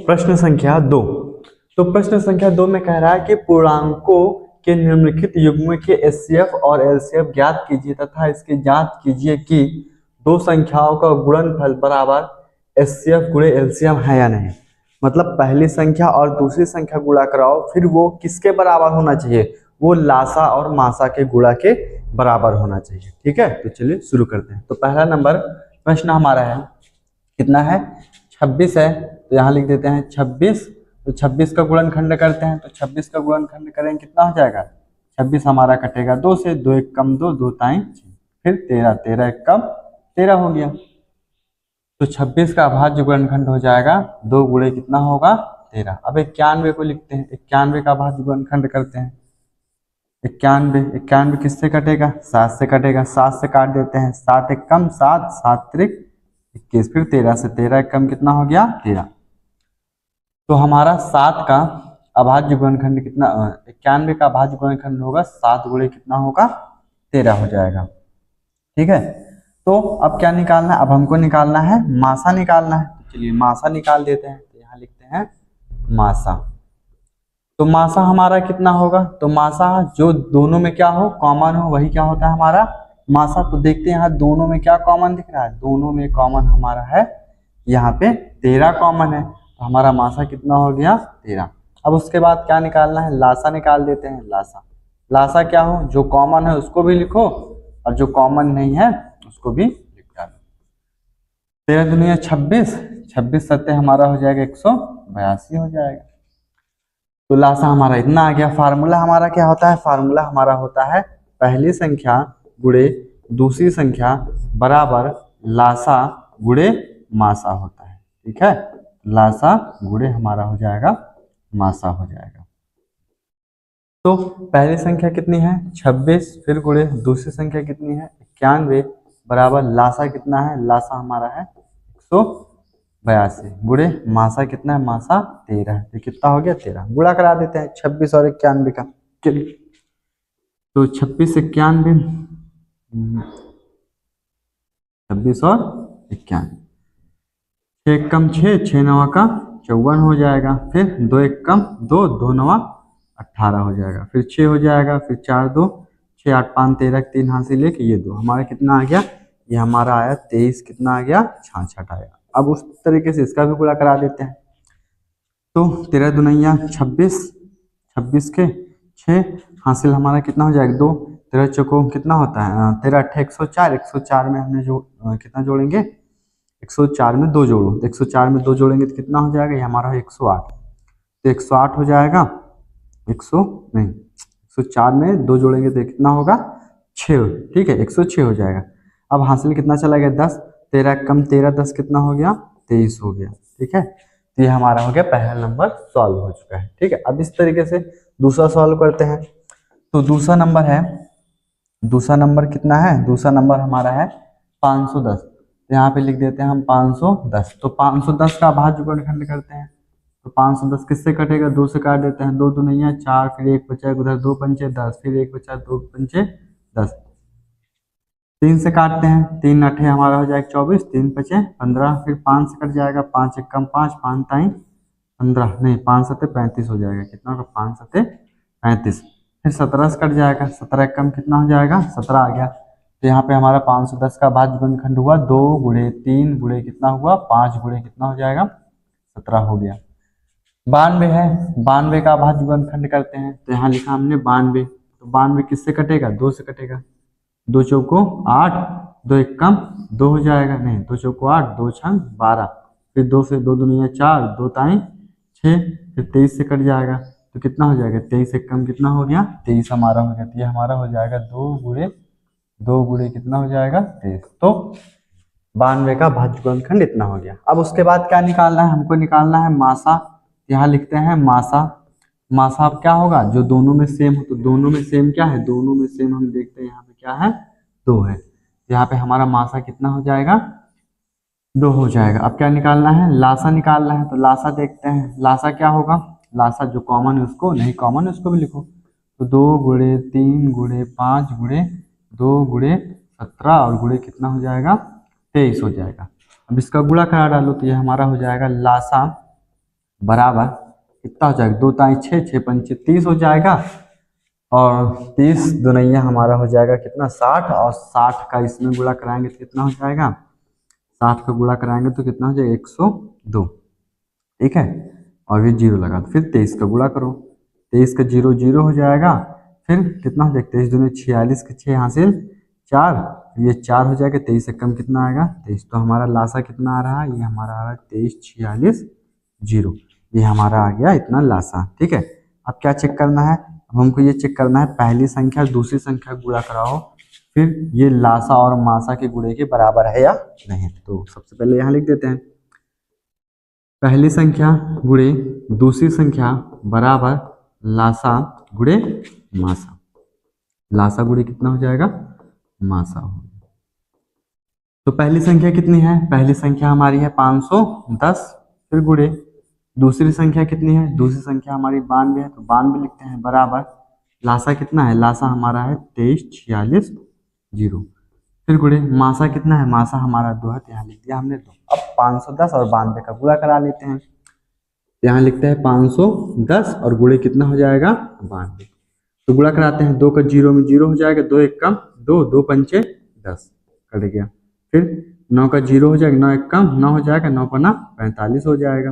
प्रश्न संख्या 2। तो प्रश्न संख्या 2 में कह रहा है कि पूर्णांकों के निम्नलिखित युग्मों के एचसीएफ और एलसीएफ ज्ञात कीजिए तथा इसकी जांच कीजिए कि दो संख्याओं का गुणनफल बराबर एचसीएफ गुणे एलसीएम है या नहीं। मतलब पहली संख्या और दूसरी संख्या गुणा कराओ, फिर वो किसके बराबर होना चाहिए, वो लासा और मासा के गुणा के बराबर होना चाहिए। ठीक है, तो चलिए शुरू करते हैं। तो पहला नंबर प्रश्न हमारा है, कितना है, 26 है। तो यहाँ लिख देते हैं 26। तो 26 का गुणनखंड करते हैं, तो 26 का गुणनखंड करेंगे कितना हो जाएगा, 26 हमारा कटेगा 2 से, 2 एक कम 2, 2 ताई 6, फिर 13, 13 एक कम 13 हो गया। तो 26 का अभाज्य गुणनखंड हो जाएगा 2 गुणे कितना होगा 13। अब 91 को लिखते हैं, 91 का अभाज्य गुणनखंड करते हैं। 91 किससे कटेगा, 7 से कटेगा, 7 से काट देते हैं, 7 एक कम 7, 7 त्रिक 21, फिर 13 से 13 एक कम कितना हो गया 13। तो हमारा 7 का अभाज्य गुणनखंड कितना, 91 का अभाज्य गुणनखंड होगा 7 गुणे कितना होगा 13 हो जाएगा। ठीक है, तो अब क्या निकालना है, अब हमको निकालना है मासा निकालना है। तो चलिए मासा निकाल देते हैं। तो यहाँ लिखते हैं मासा। तो मासा हमारा कितना होगा, तो मासा जो दोनों में क्या हो, कॉमन हो, वही क्या होता है हमारा मासा। तो देखते हैं यहाँ दोनों में क्या कॉमन दिख रहा है, दोनों में कॉमन हमारा है यहाँ पे 13 कॉमन है। तो हमारा मासा कितना हो गया 13। अब उसके बाद क्या निकालना है, लासा निकाल देते हैं। लासा, लासा क्या हो, जो कॉमन है उसको भी लिखो और जो कॉमन नहीं है उसको भी लिख डालो। 13 दुनिया 26, 26 सत्य हमारा हो जाएगा 182 हो जाएगा। तो लासा हमारा इतना आ गया। फार्मूला हमारा क्या होता है, फार्मूला हमारा होता है पहली संख्या गुणे दूसरी संख्या बराबर लासा गुणे मासा होता है। ठीक है, लासा गुणे हमारा हो जाएगा मासा हो जाएगा। तो पहली संख्या कितनी है 26, फिर गुणे दूसरी संख्या कितनी है 91 बराबर लासा कितना है, लासा हमारा है 182 गुणे मासा कितना है, मासा 13 है। तो कितना हो गया 13। गुणा करा देते हैं 26 और 91 का। चलिए, तो 26 91, 26 और 91, 6 एक कम 6, 6 नवा का 54 हो जाएगा। फिर 2 एक कम 2, 2 नवा 18 हो जाएगा। फिर 6 हो जाएगा, फिर 4 2 6 8 5 13 3 हाथ से लेके ये 2 हमारा कितना आ गया, ये हमारा आया 23 कितना आ गया 66 आया। अब उस तरीके से इसका भी गुणा करा देते हैं। तो 13 दुनिया 26, 26 के 6 हासिल हमारा कितना हो जाएगा 2, 13 चौको कितना होता है 13 8 104, 104 में हमने जो कितना जोड़ेंगे 104 में 2 जोड़ो, तो 104 में 2 जोड़ेंगे तो कितना हो जाएगा, ये हमारा 108। तो 108 हो जाएगा 104 में 2 जोड़ेंगे तो कितना होगा 6। ठीक है, 106 हो जाएगा। अब हासिल कितना चला गया 10, 13 कम 13 10 कितना हो गया 23 हो गया। ठीक है, तो ये हमारा हो गया पहला नंबर सॉल्व हो चुका है। ठीक है, अब इस तरीके से दूसरा सॉल्व करते हैं। तो दूसरा नंबर है, दूसरा नंबर कितना है, दूसरा नंबर हमारा है 510। यहाँ पे लिख देते हैं हम 510। तो 510 का अभाज्य गुणनखंड करते हैं। तो 510 किससे कटेगा, 2 से काट देते हैं, 2 दुनिया 4, फिर 1 बचा उधर 2 पंचे 10, फिर 1 बचा 2 पंचे 10, 3 से काटते हैं, 3 अठे हमारा हो जाएगा 24, 3 पचे 15, फिर 5 से कट जाएगा, 5 एक कम 5, 5 ताई 15 नहीं 5 सत्ते 35 हो जाएगा। कितना होगा 5 सत्ते 35। फिर 17 से कट जाएगा, 17 एक कम कितना हो जाएगा 17 आ गया। तो यहाँ पे हमारा 510 का अभाज्य गुणनखंड हुआ 2 गुणे 3 गुणे कितना हुआ 5 गुणे कितना हो जाएगा 17 हो गया। 92 है, 92 का अभाज्य गुणनखंड करते हैं। तो यहाँ लिखा हमने 92। तो 92 किससे कटेगा, 2 से कटेगा, 2 चौको 8, 2 एक कम 2 हो जाएगा, नहीं 2 चौको 8, 2 छंग 12, फिर 2 से 2 दुनिया 4, 2 ताई 6, फिर 23 से कट जाएगा तो कितना हो जाएगा 23 एक कम कितना हो गया 23 हमारा हो गया। तो ये हमारा हो जाएगा 2 गुणे कितना हो जाएगा 23। तो 92 का भाज्य गुणनखंड इतना हो गया। अब उसके बाद क्या निकालना है, हमको निकालना है मासा। यहाँ लिखते हैं मासा। मासा अब क्या होगा, जो दोनों में सेम हो। तो दोनों में सेम क्या है, दोनों में सेम हम देखते हैं यहाँ पे क्या है 2 है। यहाँ पे हमारा मासा कितना हो जाएगा 2 हो जाएगा। अब क्या निकालना है, लासा निकालना है। तो लासा देखते हैं, लासा क्या होगा, लासा जो कॉमन है उसको, नहीं कॉमन है उसको भी लिखो। तो 2 गुणे 3 गुणे 5 गुणे 2 गुणे 17 और गुणे कितना हो जाएगा 23 हो जाएगा। अब इसका गुणा करा डालो तो ये हमारा हो जाएगा लासा बराबर कितना हो जाएगा, 2 ताई 6, 6 पंचे 30 हो जाएगा, और 30 दुनैया हमारा हो जाएगा कितना 60, और 60 का इसमें गुणा कराएंगे तो कितना हो जाएगा, 60 का गुणा कराएंगे तो कितना हो जाएगा 102, ठीक है। और ये जीरो लगा तो फिर 23 का गुणा करो, 23 का जीरो जीरो हो जाएगा, फिर कितना हो जाएगा 23 दूनी 46 के 6 हासिल 4, ये 4 हो जाएगा, 23 से कम कितना आएगा 23, तो हमारा लासा कितना आ रहा है, ये हमारा आ रहा है 23 46 0, ये हमारा आ गया इतना लासा, ठीक है। अब क्या चेक करना है, अब हमको ये चेक करना है पहली संख्या दूसरी संख्या गुणा कराओ, फिर ये लासा और मासा के गुणे के बराबर है या नहीं। तो सबसे पहले यहाँ लिख देते हैं पहली संख्या गुणे दूसरी संख्या बराबर लासा गुणे मासा, लासा गुणे कितना हो जाएगा मासा हो। तो पहली संख्या कितनी है, पहली संख्या हमारी है 510, फिर गुणे दूसरी संख्या कितनी है, दूसरी संख्या हमारी 92 है, तो 92 लिखते हैं बराबर लासा कितना है, लासा हमारा है 23 46 0, फिर गुणे मासा कितना है, मासा हमारा 2 है, तो यहाँ लिख दिया हमने 2। अब 510 और 92 का गुणा करा लेते हैं, यहाँ लिखते हैं 510 और गुणे कितना हो जाएगा 92, तो गुणा कराते हैं, 2 का जीरो में जीरो हो जाएगा, 2 एक कम 2, 2 पंचे 10 कट गया, फिर 9 का जीरो हो जाएगा, 9 एक कम 9 हो जाएगा, 9 पना 45 हो जाएगा,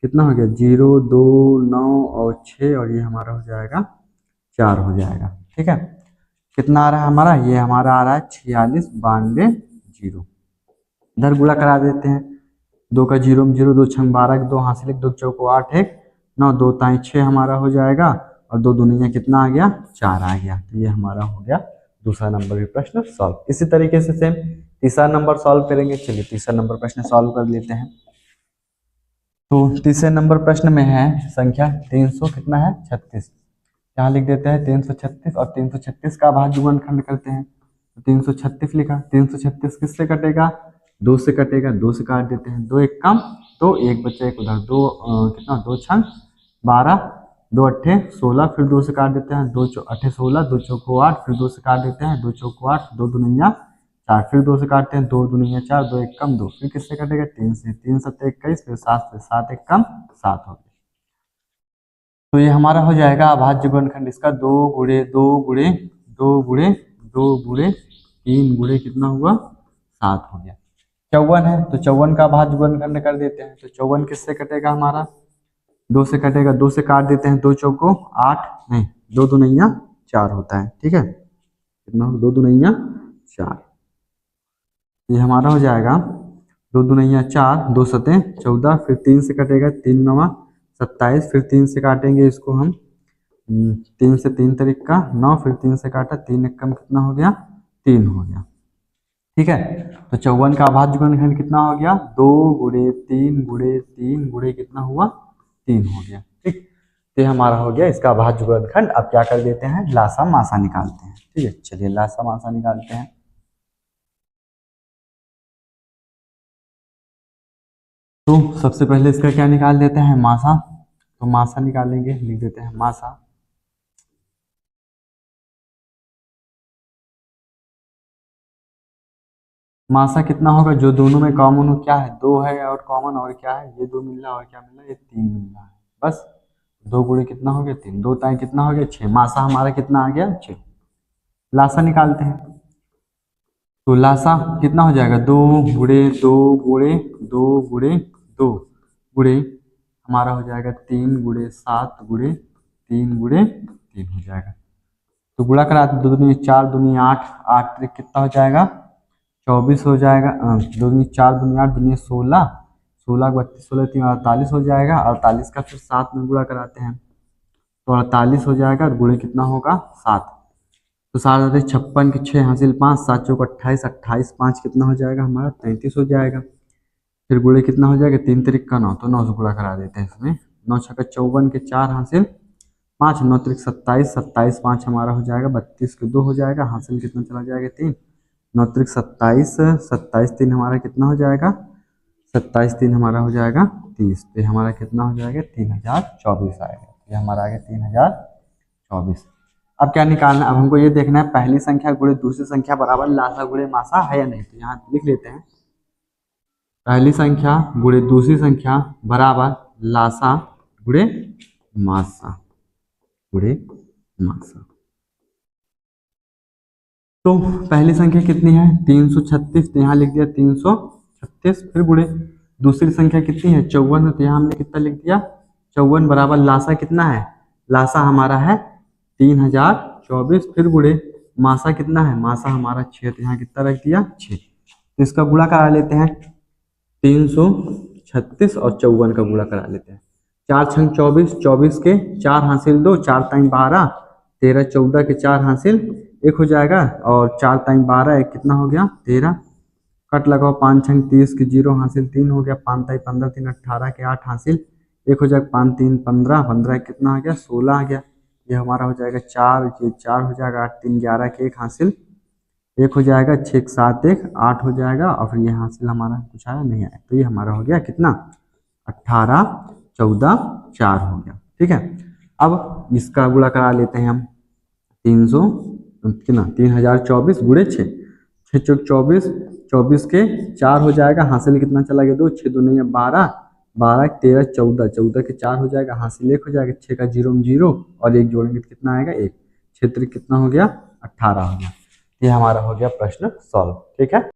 कितना हो गया 0 2 9 और 6, और ये हमारा हो जाएगा 4 हो जाएगा, ठीक है। कितना आ रहा है हमारा, ये हमारा आ रहा है 46 92 0, इधर गुणा करा देते हैं, 2 का जीरो में जीरो, 2 छंग 12 2 हासिल 2 चौको 8 1 9, 2 ताई 6 हमारा हो जाएगा, और 2 दुनिया कितना आ गया 4 आ गया, तो ये हमारा हो गया दूसरा नंबर भी प्रश्न सॉल्व। इसी तरीके से सेम तीसरा नंबर सॉल्व करेंगे, चलिए तीसरा नंबर प्रश्न सॉल्व कर लेते हैं। तो तीसरे नंबर प्रश्न में है संख्या 300 कितना है 36, यहाँ लिख देते हैं 336 और 336 का भाज्य गुणनखंड करते हैं, तो 336 लिखा, 336 किससे कटेगा 2 से कटेगा, 2 से काट देते हैं, 2 एक कम तो 1 बच्चा 1 उधर, 2 कितना 2 छंग 12 2 अट्ठे 16, फिर 2 से काट देते हैं, 2 अट्ठे 16, 2 चौको 8, फिर 2 से काट देते हैं, 2 चौको 8, 2 दुनिया 4, फिर 2 से काटते हैं, 2 दुनिया 4, 2 एक कम 2, फिर किससे कटेगा 3 से, 3 7 21, फिर 7 से, 7 एक कम 7 हो गया, तो ये हमारा हो जाएगा अभाज्य गुणनखंड इसका 2 गुणे 2 गुणे 2 गुणे 2 गुणे 3 गुणे कितना हुआ 7 हो गया। 54 है तो 54 का अभाज्य गुणनखंड कर देते हैं, तो 54 किससे कटेगा हमारा 2 से कटेगा, 2 से काट देते हैं, 2 चौको 8 नहीं 2 दुनैया 4 होता है, ठीक है, कितना 2 दुनैया 4, ये हमारा हो जाएगा 2 दुनैया 4, 2 सते 14, फिर 3 से कटेगा, 3 नवा 27, फिर 3 से काटेंगे इसको हम, 3 से 3 तरीक का 9, फिर 3 से काटा, 3 एक कम कितना हो गया 3 हो गया, ठीक है। तो 54 का अभाज्य गुणनखंड कितना हो गया 2 गुणे 3 गुणे 3 गुणे कितना हुआ 3 हो गया, ठीक, तो हमारा हो गया इसका अभाज्य गुणनखंड। अब क्या कर देते हैं लासा मासा निकालते हैं, ठीक है, चलिए लासा मासा निकालते हैं। तो सबसे पहले इसका क्या निकाल देते हैं मासा, तो मासा निकालेंगे, लिख देते हैं मासा, मासा कितना होगा जो दोनों में कॉमन हो, क्या है 2 है और कॉमन, और क्या है ये 2 मिल रहा है, और क्या मिल रहा है ये 3 मिल रहा है, बस 2 गुणे कितना हो गया 3, 2 ताई कितना हो गया 6, मासा हमारा कितना आ गया 6। लासा निकालते हैं, तो लासा कितना हो जाएगा 2 गुणे 2 गुणे 2 गुणे 2 गुणे हमारा हो जाएगा 3 गुणे 7 गुणे 3 गुणे 3 हो जाएगा, तो गुणा करा 2 दूनी 4 दूनी 8, 8 त्रिक कितना हो जाएगा 24 हो जाएगा, 2 दूनी 4 दूनी 8 दूनी 16, 16 32 16 3 48 हो जाएगा, 48 का फिर 7 में गुणा कराते हैं, तो 48 हो जाएगा, और गुणे कितना होगा 7, तो 7 56 के 6 हासिल 5, 7 चौक 28, 28 5 कितना हो जाएगा हमारा 33 हो जाएगा, फिर गुणे कितना हो जाएगा 3 तरीक का 9, तो 9 से गुणा करा देते हैं इसमें, 9 छक्का 54 के 4 हासिल 5, 9 तरीक 27, 27 5 हमारा हो जाएगा 32 के 2 हो जाएगा, हासिल कितना चला जाएगा 3, 9 तरीक 27, 27 3 हमारा कितना हो जाएगा 27 3 हमारा हो जाएगा 30, तो हमारा कितना हो जाएगा 3024 आएगा, ये हमारा आ गया 3024। अब क्या निकालना, अब हमको ये देखना है पहली संख्या गुणे दूसरी संख्या बराबर लासा गुणे मासा है या नहीं, तो यहाँ लिख लेते हैं पहली संख्या गुणे दूसरी संख्या बराबर लासा गुणे मासा गुणे मासा। तो पहली संख्या कितनी है 336, तो यहाँ लिख दिया 336, फिर गुणे दूसरी संख्या कितनी है 54 है, तो यहाँ हमने कितना लिख दिया 54 बराबर लासा कितना है, लासा हमारा है 3024, फिर गुणे मासा कितना है, मासा हमारा 6, तो यहाँ कितना रख दिया 6। तो इसका गुणा करा लेते हैं 336 और 54 का गुणा करा लेते हैं। 4 छंग 24, 24 के 4 हासिल 2, 4 टाइम 12, 13 14 के 4 हासिल 1 हो जाएगा, और 4 टाइम 12 1 कितना हो गया 13। कट लगाओ 5 छंग 30 के 0 हासिल 3 हो गया, 5 टाइम 15 3 18 के 8 हासिल 1 हो जाएगा, 5 3 15, 15 कितना आ गया 16 आ गया। ये हमारा हो जाएगा 4, ये 4 हो जाएगा, 8 3 11 के 1 हासिल 1 हो जाएगा, 6 7 1 8 हो जाएगा, और फिर ये हासिल हमारा कुछ आया नहीं आया, तो ये हमारा हो गया कितना 18 14 4 हो गया। ठीक है, अब इसका गुणा करा लेते हैं हम 300 कितना 3024 गुणे 6, 6 चौक 24, 24 के 4 हो जाएगा, हासिल कितना चला गया 2, 6 2 नहीं है 12, 12 13 14, 14 के 4 हो जाएगा, हासिल 1 हो जाएगा, 6 का 0 0 और 1 जोड़ेंगे तो कितना आएगा 1, क्षेत्र कितना हो गया 18 हो गया। ये हमारा हो गया प्रश्न सॉल्व। ठीक है।